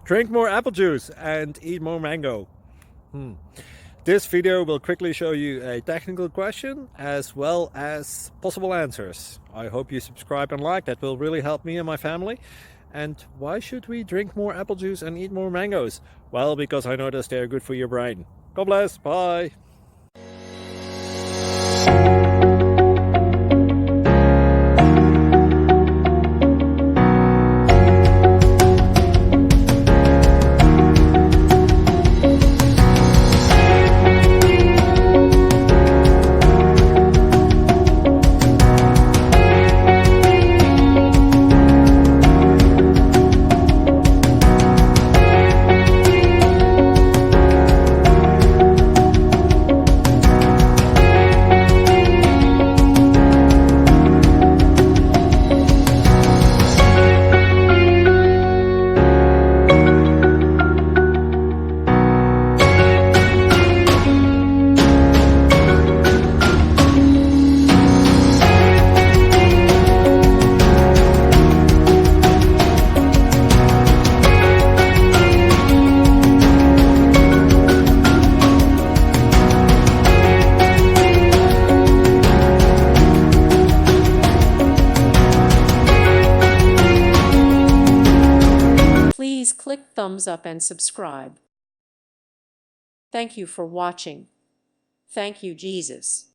Drink more apple juice and eat more mango. This video will quickly show you a technical question as well as possible answers. I hope you subscribe and like, that will really help me and my family. And why should we drink more apple juice and eat more mangoes? Well, because I noticed they're good for your brain. God bless, bye! Please click thumbs up and subscribe. Thank you for watching. Thank you, Jesus.